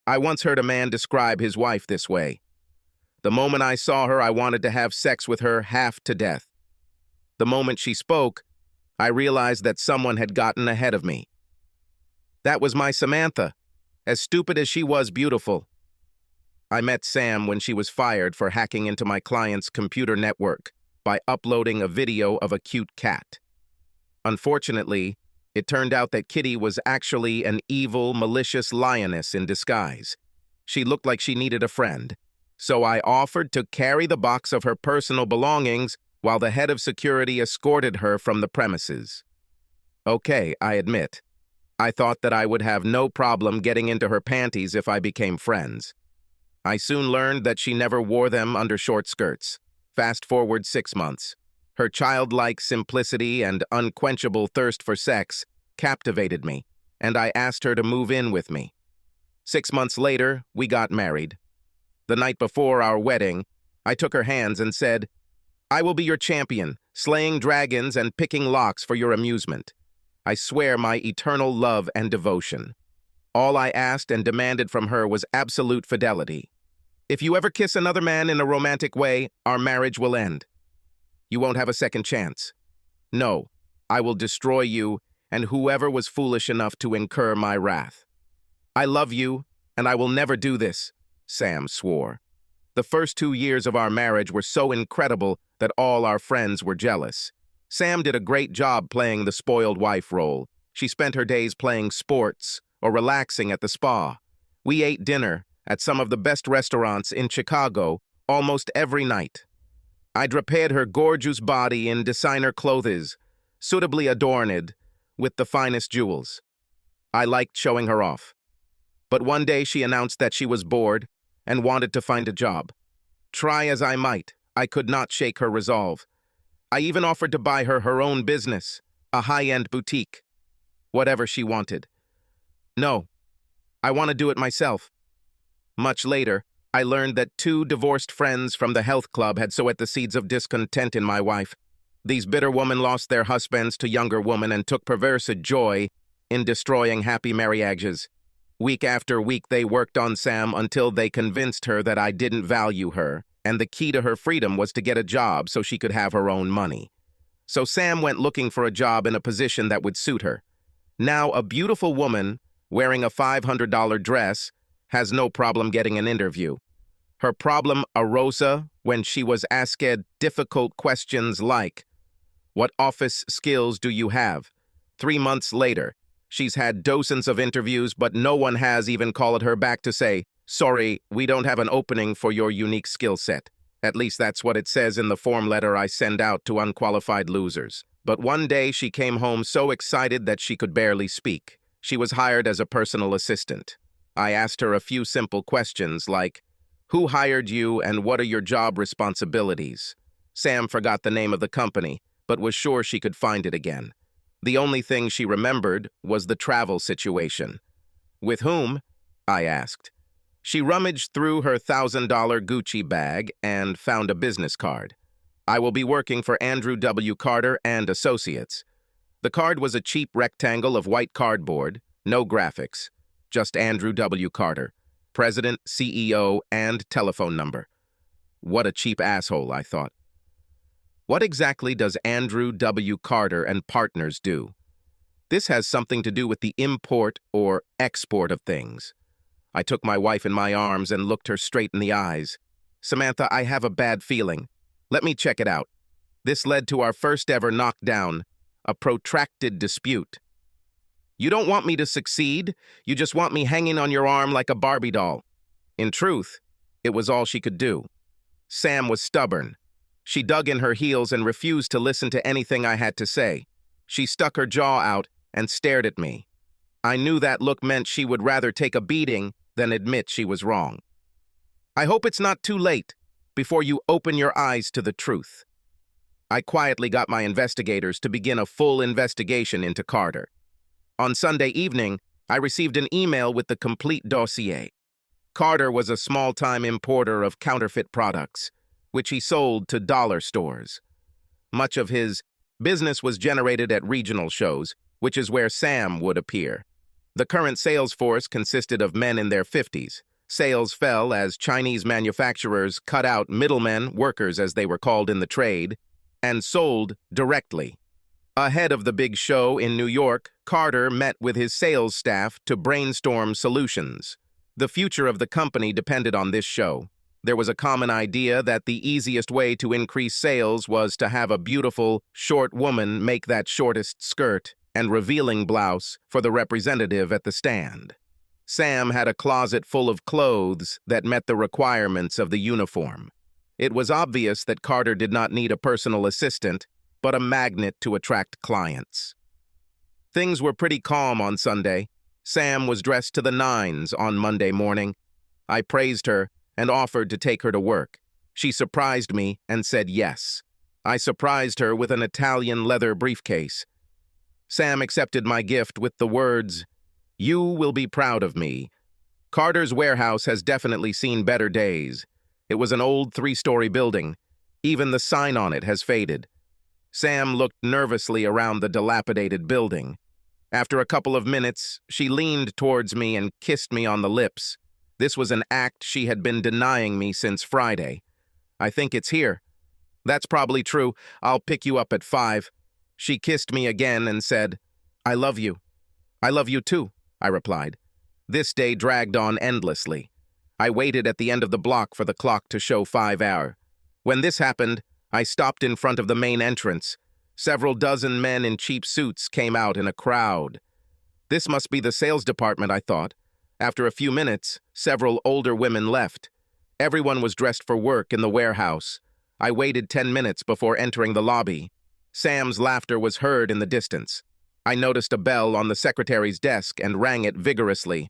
I once heard a man describe his wife this way. The moment I saw her, I wanted to have sex with her half to death. The moment she spoke, I realized that someone had gotten ahead of me. That was my Samantha, as stupid as she was beautiful. I met Sam when she was fired for hacking into my client's computer network by uploading a video of a cute cat. Unfortunately, it turned out that Kitty was actually an evil, malicious lioness in disguise. She looked like she needed a friend, so I offered to carry the box of her personal belongings while the head of security escorted her from the premises. Okay, I admit, I thought that I would have no problem getting into her panties if I became friends. I soon learned that she never wore them under short skirts. Fast forward 6 months. Her childlike simplicity and unquenchable thirst for sex captivated me, and I asked her to move in with me. 6 months later, we got married. The night before our wedding, I took her hands and said, "I will be your champion, slaying dragons and picking locks for your amusement. I swear my eternal love and devotion." All I asked and demanded from her was absolute fidelity. If you ever kiss another man in a romantic way, our marriage will end. You won't have a second chance. No, I will destroy you and whoever was foolish enough to incur my wrath. I love you, and I will never do this, Sam swore. The first 2 years of our marriage were so incredible that all our friends were jealous. Sam did a great job playing the spoiled wife role. She spent her days playing sports or relaxing at the spa. We ate dinner at some of the best restaurants in Chicago almost every night. I draped her gorgeous body in designer clothes, suitably adorned with the finest jewels. I liked showing her off. But one day she announced that she was bored and wanted to find a job. Try as I might, I could not shake her resolve. I even offered to buy her her own business, a high-end boutique. Whatever she wanted. No, I want to do it myself. Much later, I learned that 2 divorced friends from the health club had sowed the seeds of discontent in my wife. These bitter women lost their husbands to younger women and took perverse joy in destroying happy marriages. Week after week, they worked on Sam until they convinced her that I didn't value her, and the key to her freedom was to get a job so she could have her own money. So Sam went looking for a job in a position that would suit her. Now, a beautiful woman wearing a $500 dress has no problem getting an interview. Her problem arose when she was asked difficult questions like, "What office skills do you have?" 3 months later, she's had dozens of interviews, but no one has even called her back to say, "Sorry, we don't have an opening for your unique skill set." At least that's what it says in the form letter I send out to unqualified losers. But one day she came home so excited that she could barely speak. She was hired as a personal assistant. I asked her a few simple questions like, "Who hired you and what are your job responsibilities?" Sam forgot the name of the company, but was sure she could find it again. The only thing she remembered was the travel situation. "With whom?" I asked. She rummaged through her $1,000 Gucci bag and found a business card. "I will be working for Andrew W. Carter and Associates." The card was a cheap rectangle of white cardboard, no graphics, just Andrew W. Carter, president, CEO, and telephone number. What a cheap asshole, I thought. What exactly does Andrew W. Carter and Partners do? This has something to do with the import or export of things. I took my wife in my arms and looked her straight in the eyes. "Samantha, I have a bad feeling. Let me check it out." This led to our first ever knockdown, a protracted dispute. "You don't want me to succeed, you just want me hanging on your arm like a Barbie doll." In truth, it was all she could do. Sam was stubborn. She dug in her heels and refused to listen to anything I had to say. She stuck her jaw out and stared at me. I knew that look meant she would rather take a beating than admit she was wrong. "I hope it's not too late before you open your eyes to the truth." I quietly got my investigators to begin a full investigation into Carter. On Sunday evening, I received an email with the complete dossier. Carter was a small-time importer of counterfeit products, which he sold to dollar stores. Much of his business was generated at regional shows, which is where Sam would appear. The current sales force consisted of men in their 50s. Sales fell as Chinese manufacturers cut out middlemen, workers as they were called in the trade, and sold directly. Ahead of the big show in New York, Carter met with his sales staff to brainstorm solutions. The future of the company depended on this show. There was a common idea that the easiest way to increase sales was to have a beautiful, short woman make that shortest skirt and revealing blouse for the representative at the stand. Sam had a closet full of clothes that met the requirements of the uniform. It was obvious that Carter did not need a personal assistant, but a magnet to attract clients. Things were pretty calm on Sunday. Sam was dressed to the nines on Monday morning. I praised her and offered to take her to work. She surprised me and said yes. I surprised her with an Italian leather briefcase. Sam accepted my gift with the words, "You will be proud of me." Carter's warehouse has definitely seen better days. It was an old 3-story building. Even the sign on it has faded. Sam looked nervously around the dilapidated building. After a couple of minutes, she leaned towards me and kissed me on the lips. This was an act she had been denying me since Friday. "I think it's here." "That's probably true. I'll pick you up at 5. She kissed me again and said, "I love you." "I love you too," I replied. This day dragged on endlessly. I waited at the end of the block for the clock to show 5 hours. When this happened, I stopped in front of the main entrance. Several dozen men in cheap suits came out in a crowd. This must be the sales department, I thought. After a few minutes, several older women left. Everyone was dressed for work in the warehouse. I waited 10 minutes before entering the lobby. Sam's laughter was heard in the distance. I noticed a bell on the secretary's desk and rang it vigorously.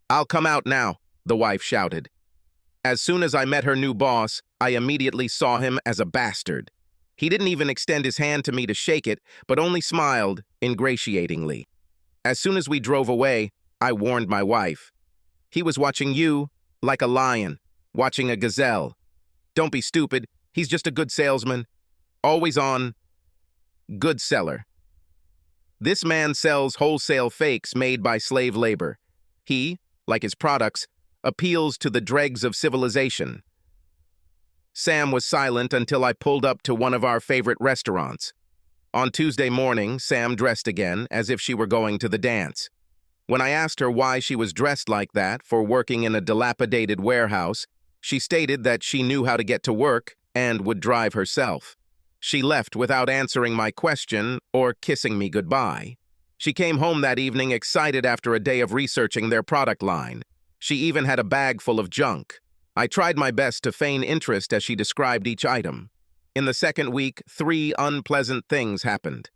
"I'll come out now," the wife shouted. As soon as I met her new boss, I immediately saw him as a bastard. He didn't even extend his hand to me to shake it, but only smiled ingratiatingly. As soon as we drove away, I warned my wife. "He was watching you like a lion, watching a gazelle. Don't be stupid. He's just a good salesman. Always on. Good seller. This man sells wholesale fakes made by slave labor. He, like his products, appeals to the dregs of civilization." Sam was silent until I pulled up to one of our favorite restaurants. On Tuesday morning, Sam dressed again, as if she were going to the dance. When I asked her why she was dressed like that for working in a dilapidated warehouse, she stated that she knew how to get to work and would drive herself. She left without answering my question or kissing me goodbye. She came home that evening excited after a day of researching their product line. She even had a bag full of junk. I tried my best to feign interest as she described each item. In the second week, 3 unpleasant things happened.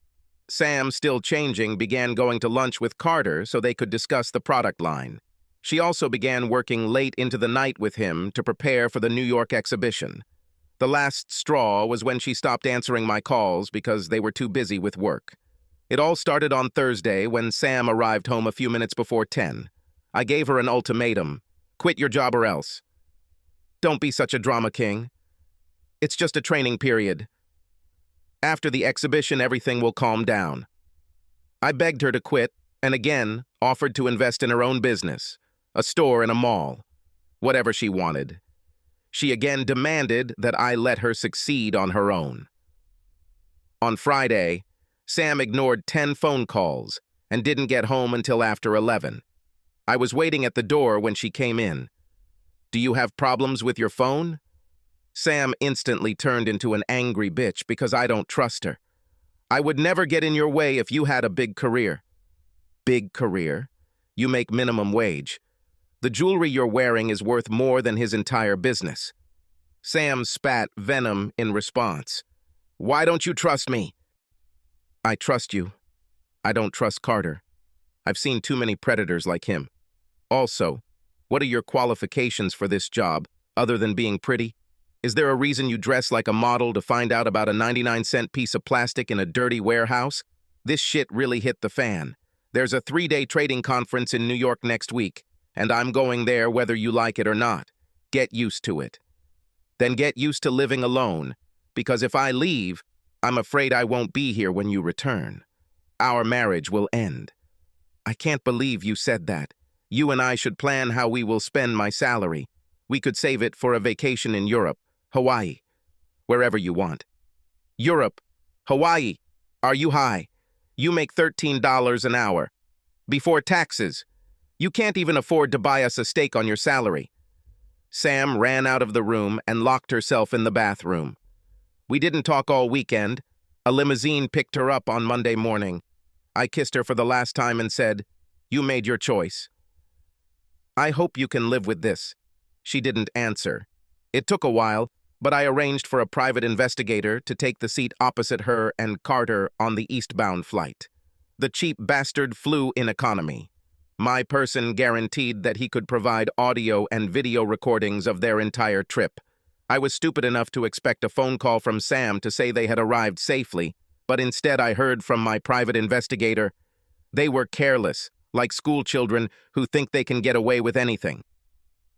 Sam, still changing, began going to lunch with Carter so they could discuss the product line. She also began working late into the night with him to prepare for the New York exhibition. The last straw was when she stopped answering my calls because they were too busy with work. It all started on Thursday when Sam arrived home a few minutes before 10. I gave her an ultimatum. "Quit your job or else." "Don't be such a drama king. It's just a training period. After the exhibition, everything will calm down." I begged her to quit and again offered to invest in her own business, a store in a mall, whatever she wanted. She again demanded that I let her succeed on her own. On Friday, Sam ignored 10 phone calls and didn't get home until after 11. I was waiting at the door when she came in. "Do you have problems with your phone?" Sam instantly turned into an angry bitch because I don't trust her. "I would never get in your way if you had a big career." "Big career? You make minimum wage. The jewelry you're wearing is worth more than his entire business." Sam spat venom in response. "Why don't you trust me?" "I trust you. I don't trust Carter. I've seen too many predators like him. Also, what are your qualifications for this job, other than being pretty? Is there a reason you dress like a model to find out about a 99-cent piece of plastic in a dirty warehouse? This shit really hit the fan. There's a 3-day trading conference in New York next week, and I'm going there whether you like it or not. Get used to it. Then get used to living alone, because if I leave, I'm afraid I won't be here when you return. Our marriage will end." I can't believe you said that. You and I should plan how we will spend my salary. We could save it for a vacation in Europe, Hawaii, wherever you want. Europe, Hawaii, are you high? You make $13 an hour. Before taxes. You can't even afford to buy us a steak on your salary. Sam ran out of the room and locked herself in the bathroom. We didn't talk all weekend. A limousine picked her up on Monday morning. I kissed her for the last time and said, "You made your choice. I hope you can live with this." She didn't answer. It took a while, but I arranged for a private investigator to take the seat opposite her and Carter on the eastbound flight. The cheap bastard flew in economy. My person guaranteed that he could provide audio and video recordings of their entire trip. I was stupid enough to expect a phone call from Sam to say they had arrived safely, but instead I heard from my private investigator, they were careless, like school children who think they can get away with anything.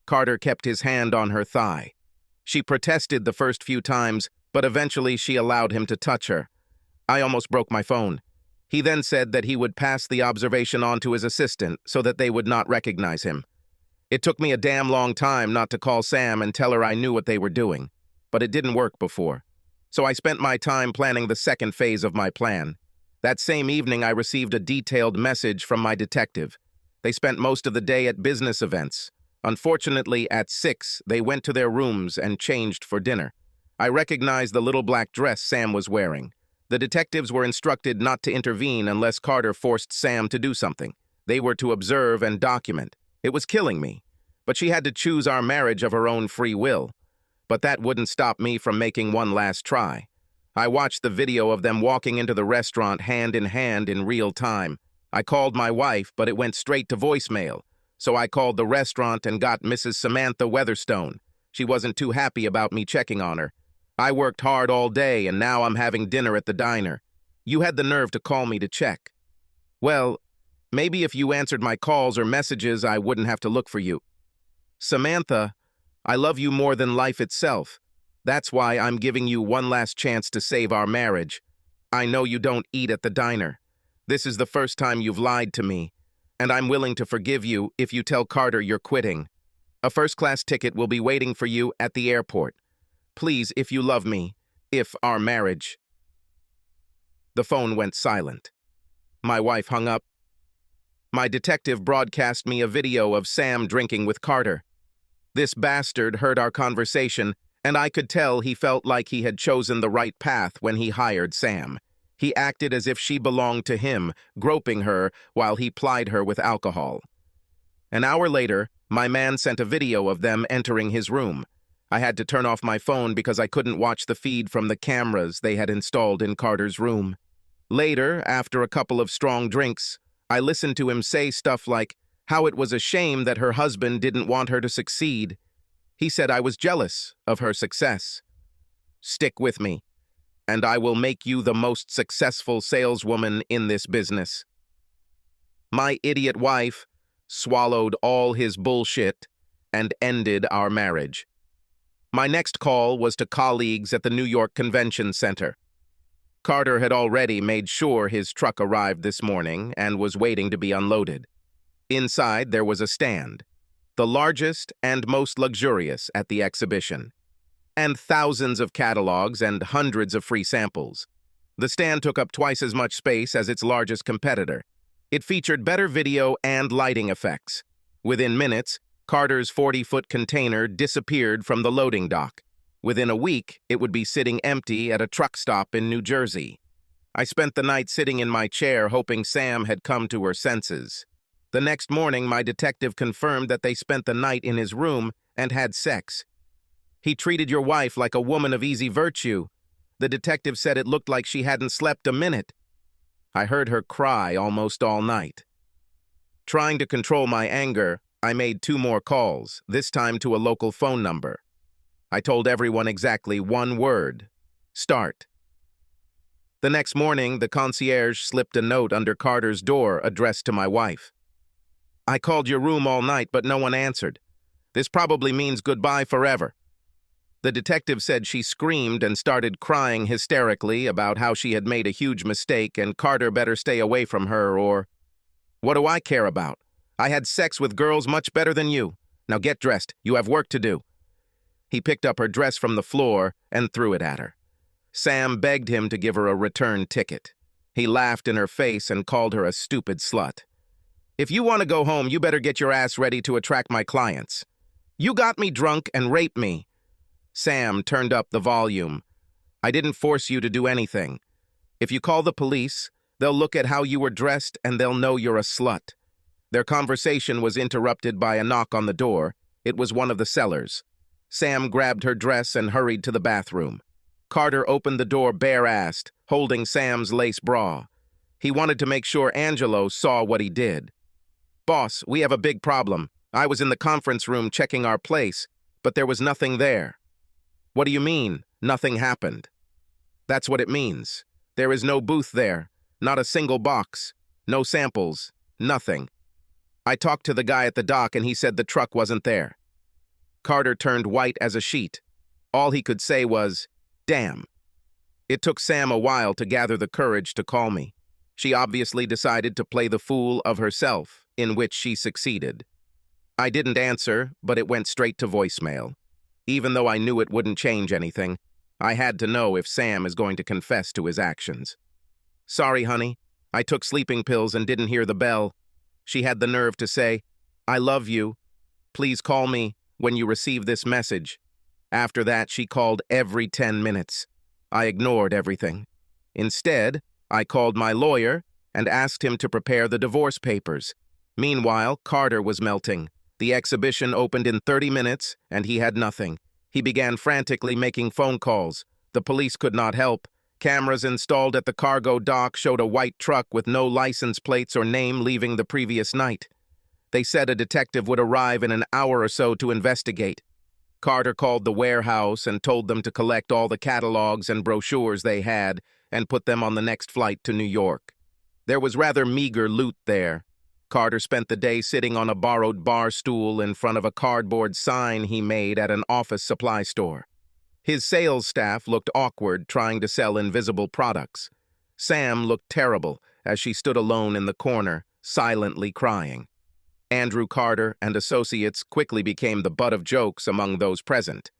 Carter kept his hand on her thigh. She protested the first few times, but eventually she allowed him to touch her. I almost broke my phone. He then said that he would pass the observation on to his assistant so that they would not recognize him. It took me a damn long time not to call Sam and tell her I knew what they were doing, but it didn't work before. So I spent my time planning the second phase of my plan. That same evening I received a detailed message from my detective. They spent most of the day at business events. Unfortunately, at 6, they went to their rooms and changed for dinner. I recognized the little black dress Sam was wearing. The detectives were instructed not to intervene unless Carter forced Sam to do something. They were to observe and document. It was killing me. But she had to choose our marriage of her own free will. But that wouldn't stop me from making one last try. I watched the video of them walking into the restaurant hand in real time. I called my wife, but it went straight to voicemail. So I called the restaurant and got Mrs. Samantha Weatherstone. She wasn't too happy about me checking on her. I worked hard all day, and now I'm having dinner at the diner. You had the nerve to call me to check. Well, maybe if you answered my calls or messages, I wouldn't have to look for you. Samantha, I love you more than life itself. That's why I'm giving you one last chance to save our marriage. I know you don't eat at the diner. This is the first time you've lied to me, and I'm willing to forgive you if you tell Carter you're quitting. A first-class ticket will be waiting for you at the airport. Please, if you love me, if our marriage. The phone went silent. My wife hung up. My detective broadcast me a video of Sam drinking with Carter. This bastard heard our conversation, and I could tell he felt like he had chosen the right path when he hired Sam. He acted as if she belonged to him, groping her while he plied her with alcohol. An hour later, my man sent a video of them entering his room. I had to turn off my phone because I couldn't watch the feed from the cameras they had installed in Carter's room. Later, after a couple of strong drinks, I listened to him say stuff like how it was a shame that her husband didn't want her to succeed. He said I was jealous of her success. Stick with me, and I will make you the most successful saleswoman in this business. My idiot wife swallowed all his bullshit and ended our marriage. My next call was to colleagues at the New York Convention Center. Carter had already made sure his truck arrived this morning and was waiting to be unloaded. Inside, there was a stand, the largest and most luxurious at the exhibition, and thousands of catalogs and hundreds of free samples. The stand took up twice as much space as its largest competitor. It featured better video and lighting effects. Within minutes, Carter's 40-foot container disappeared from the loading dock. Within a week, it would be sitting empty at a truck stop in New Jersey. I spent the night sitting in my chair hoping Sam had come to her senses. The next morning, my detective confirmed that they spent the night in his room and had sex. He treated your wife like a woman of easy virtue. The detective said it looked like she hadn't slept a minute. I heard her cry almost all night. Trying to control my anger, I made 2 more calls, this time to a local phone number. I told everyone exactly one word: start. The next morning, the concierge slipped a note under Carter's door addressed to my wife. I called your room all night, but no one answered. This probably means goodbye forever. The detective said she screamed and started crying hysterically about how she had made a huge mistake and Carter better stay away from her or... What do I care about? I had sex with girls much better than you. Now get dressed. You have work to do. He picked up her dress from the floor and threw it at her. Sam begged him to give her a return ticket. He laughed in her face and called her a stupid slut. If you want to go home, you better get your ass ready to attract my clients. You got me drunk and raped me. Sam turned up the volume. I didn't force you to do anything. If you call the police, they'll look at how you were dressed and they'll know you're a slut. Their conversation was interrupted by a knock on the door. It was one of the sellers. Sam grabbed her dress and hurried to the bathroom. Carter opened the door bare-assed, holding Sam's lace bra. He wanted to make sure Angelo saw what he did. Boss, we have a big problem. I was in the conference room checking our place, but there was nothing there. What do you mean, nothing happened? That's what it means. There is no booth there, not a single box, no samples, nothing. I talked to the guy at the dock and he said the truck wasn't there. Carter turned white as a sheet. All he could say was, "Damn." It took Sam a while to gather the courage to call me. She obviously decided to play the fool of herself, in which she succeeded. I didn't answer, but it went straight to voicemail. Even though I knew it wouldn't change anything, I had to know if Sam is going to confess to his actions. "Sorry, honey. I took sleeping pills and didn't hear the bell." She had the nerve to say, "I love you. Please call me when you receive this message." After that, she called every 10 minutes. I ignored everything. Instead, I called my lawyer and asked him to prepare the divorce papers. Meanwhile, Carter was melting. The exhibition opened in 30 minutes, and he had nothing. He began frantically making phone calls. The police could not help. Cameras installed at the cargo dock showed a white truck with no license plates or name leaving the previous night. They said a detective would arrive in an hour or so to investigate. Carter called the warehouse and told them to collect all the catalogs and brochures they had and put them on the next flight to New York. There was rather meager loot there. Carter spent the day sitting on a borrowed bar stool in front of a cardboard sign he made at an office supply store. His sales staff looked awkward trying to sell invisible products. Sam looked terrible as she stood alone in the corner, silently crying. Andrew Carter and associates quickly became the butt of jokes among those present.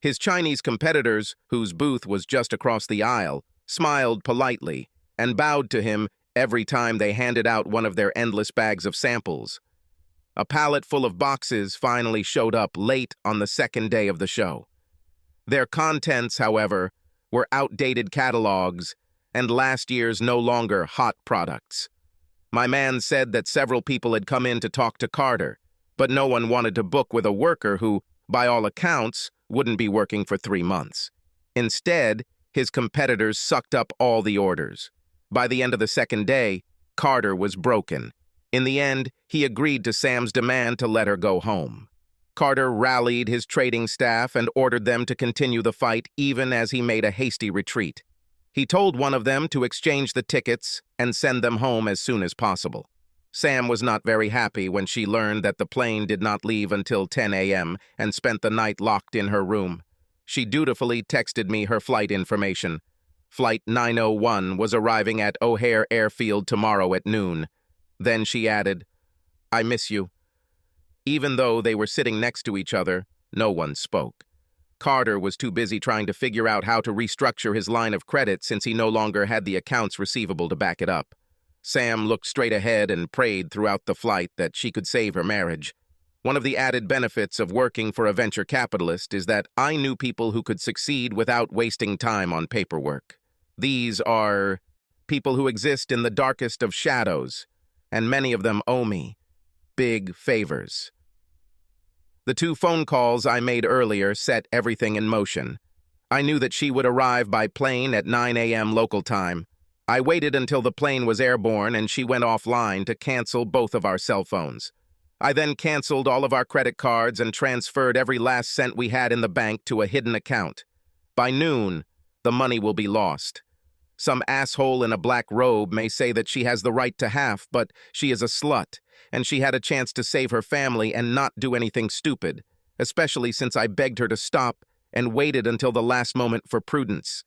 His Chinese competitors, whose booth was just across the aisle, smiled politely and bowed to him every time they handed out one of their endless bags of samples. A pallet full of boxes finally showed up late on the second day of the show. Their contents, however, were outdated catalogs and last year's no longer hot products. My man said that several people had come in to talk to Carter, but no one wanted to book with a worker who, by all accounts, wouldn't be working for 3 months. Instead, his competitors sucked up all the orders. By the end of the second day, Carter was broken. In the end, he agreed to Sam's demand to let her go home. Carter rallied his trading staff and ordered them to continue the fight even as he made a hasty retreat. He told one of them to exchange the tickets and send them home as soon as possible. Sam was not very happy when she learned that the plane did not leave until 10 a.m. and spent the night locked in her room. She dutifully texted me her flight information. Flight 901 was arriving at O'Hare Airfield tomorrow at noon. Then she added, "I miss you." Even though they were sitting next to each other, no one spoke. Carter was too busy trying to figure out how to restructure his line of credit since he no longer had the accounts receivable to back it up. Sam looked straight ahead and prayed throughout the flight that she could save her marriage. One of the added benefits of working for a venture capitalist is that I knew people who could succeed without wasting time on paperwork. These are people who exist in the darkest of shadows, and many of them owe me big favors. The 2 phone calls I made earlier set everything in motion. I knew that she would arrive by plane at 9 a.m. local time. I waited until the plane was airborne and she went offline to cancel both of our cell phones. I then canceled all of our credit cards and transferred every last cent we had in the bank to a hidden account. By noon, the money will be lost. Some asshole in a black robe may say that she has the right to half, but she is a slut, and she had a chance to save her family and not do anything stupid, especially since I begged her to stop and waited until the last moment for prudence.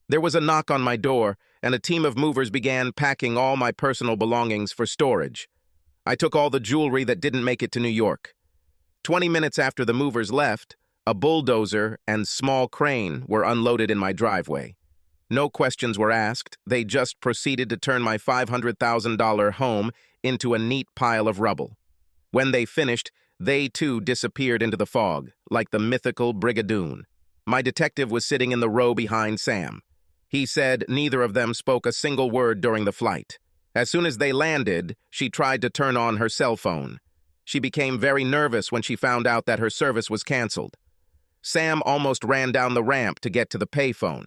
There was a knock on my door, and a team of movers began packing all my personal belongings for storage. I took all the jewelry that didn't make it to New York. 20 minutes after the movers left, a bulldozer and small crane were unloaded in my driveway. No questions were asked. They just proceeded to turn my $500,000 home into a neat pile of rubble. When they finished, they too disappeared into the fog, like the mythical Brigadoon. My detective was sitting in the row behind Sam. He said neither of them spoke a single word during the flight. As soon as they landed, she tried to turn on her cell phone. She became very nervous when she found out that her service was canceled. Sam almost ran down the ramp to get to the payphone.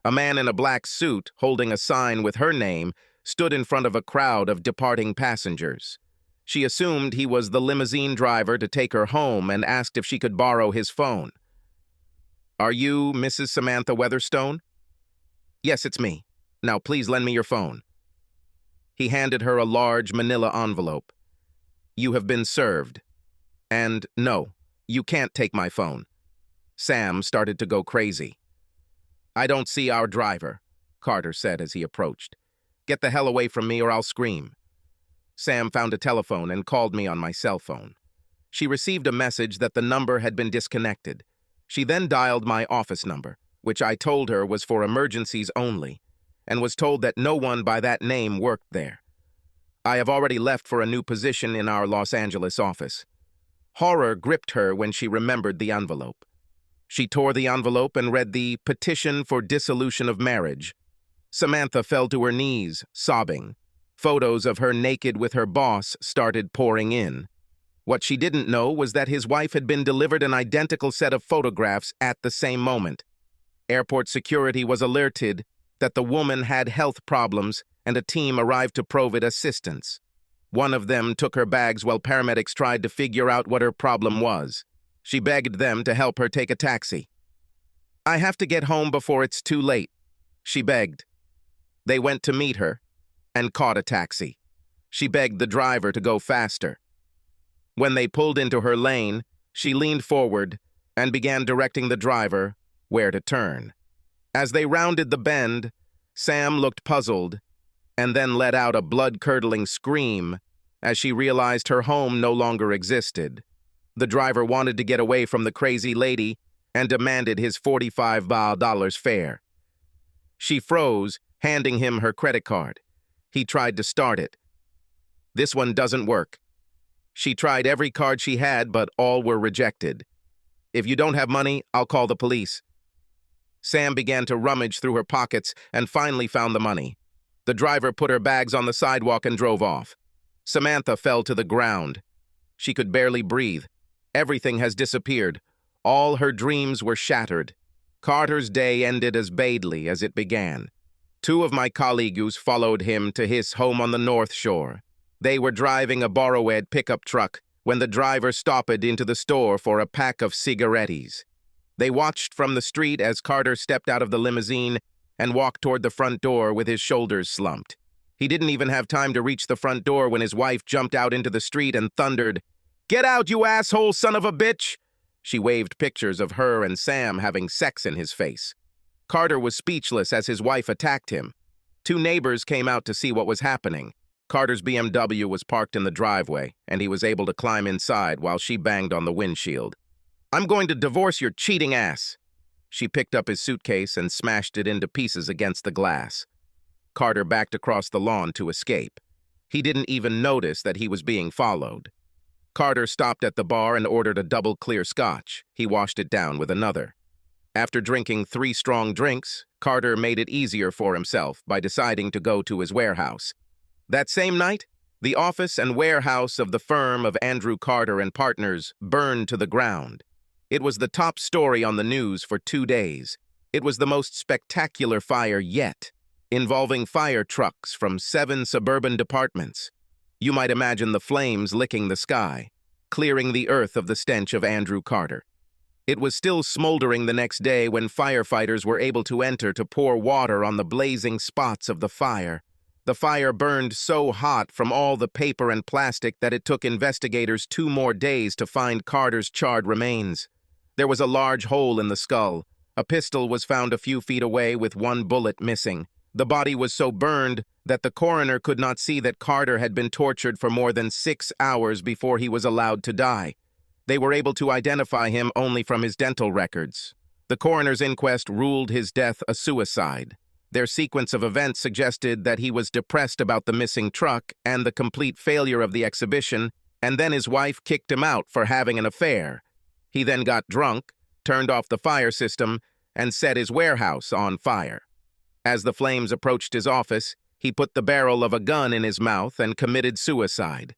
A man in a black suit, holding a sign with her name, stood in front of a crowd of departing passengers. She assumed he was the limousine driver to take her home and asked if she could borrow his phone. "Are you Mrs. Samantha Weatherstone?" "Yes, it's me. Now please lend me your phone." He handed her a large manila envelope. "You have been served. And no, you can't take my phone." Sam started to go crazy. "I don't see our driver," Carter said as he approached. "Get the hell away from me or I'll scream." Sam found a telephone and called me on my cell phone. She received a message that the number had been disconnected. She then dialed my office number, which I told her was for emergencies only, and was told that no one by that name worked there. I have already left for a new position in our Los Angeles office. Horror gripped her when she remembered the envelope. She tore the envelope and read the petition for dissolution of marriage. Samantha fell to her knees, sobbing. Photos of her naked with her boss started pouring in. What she didn't know was that his wife had been delivered an identical set of photographs at the same moment. Airport security was alerted that the woman had health problems, and a team arrived to provide assistance. One of them took her bags while paramedics tried to figure out what her problem was. She begged them to help her take a taxi. "I have to get home before it's too late," she begged. They went to meet her and caught a taxi. She begged the driver to go faster. When they pulled into her lane, she leaned forward and began directing the driver where to turn. As they rounded the bend, Sam looked puzzled and then let out a blood-curdling scream as she realized her home no longer existed. The driver wanted to get away from the crazy lady and demanded his $45 fare. She froze, handing him her credit card. He tried to start it. "This one doesn't work." She tried every card she had, but all were rejected. "If you don't have money, I'll call the police." Sam began to rummage through her pockets and finally found the money. The driver put her bags on the sidewalk and drove off. Samantha fell to the ground. She could barely breathe. Everything has disappeared. All her dreams were shattered. Carter's day ended as badly as it began. Two of my colleagues followed him to his home on the North Shore. They were driving a borrowed pickup truck when the driver stopped into the store for a pack of cigarettes. They watched from the street as Carter stepped out of the limousine and walked toward the front door with his shoulders slumped. He didn't even have time to reach the front door when his wife jumped out into the street and thundered, "Get out, you asshole son of a bitch!" She waved pictures of her and Sam having sex in his face. Carter was speechless as his wife attacked him. Two neighbors came out to see what was happening. Carter's BMW was parked in the driveway, and he was able to climb inside while she banged on the windshield. "I'm going to divorce your cheating ass." She picked up his suitcase and smashed it into pieces against the glass. Carter backed across the lawn to escape. He didn't even notice that he was being followed. Carter stopped at the bar and ordered a double clear scotch. He washed it down with another. After drinking 3 strong drinks, Carter made it easier for himself by deciding to go to his warehouse. That same night, the office and warehouse of the firm of Andrew Carter and Partners burned to the ground. It was the top story on the news for 2 days. It was the most spectacular fire yet, involving fire trucks from 7 suburban departments. You might imagine the flames licking the sky, clearing the earth of the stench of Andrew Carter. It was still smoldering the next day when firefighters were able to enter to pour water on the blazing spots of the fire. The fire burned so hot from all the paper and plastic that it took investigators 2 more days to find Carter's charred remains. There was a large hole in the skull. A pistol was found a few feet away with 1 bullet missing. The body was so burned that the coroner could not see that Carter had been tortured for more than 6 hours before he was allowed to die. They were able to identify him only from his dental records. The coroner's inquest ruled his death a suicide. Their sequence of events suggested that he was depressed about the missing truck and the complete failure of the exhibition, and then his wife kicked him out for having an affair. He then got drunk, turned off the fire system, and set his warehouse on fire. As the flames approached his office, he put the barrel of a gun in his mouth and committed suicide.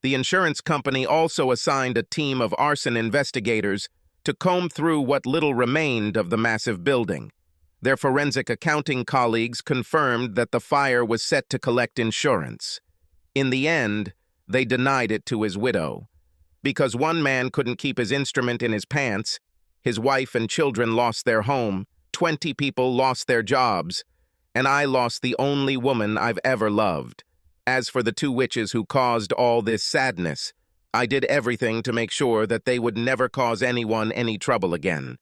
The insurance company also assigned a team of arson investigators to comb through what little remained of the massive building. Their forensic accounting colleagues confirmed that the fire was set to collect insurance. In the end, they denied it to his widow. Because one man couldn't keep his instrument in his pants, his wife and children lost their home, 20 people lost their jobs, and I lost the only woman I've ever loved. As for the 2 witches who caused all this sadness, I did everything to make sure that they would never cause anyone any trouble again.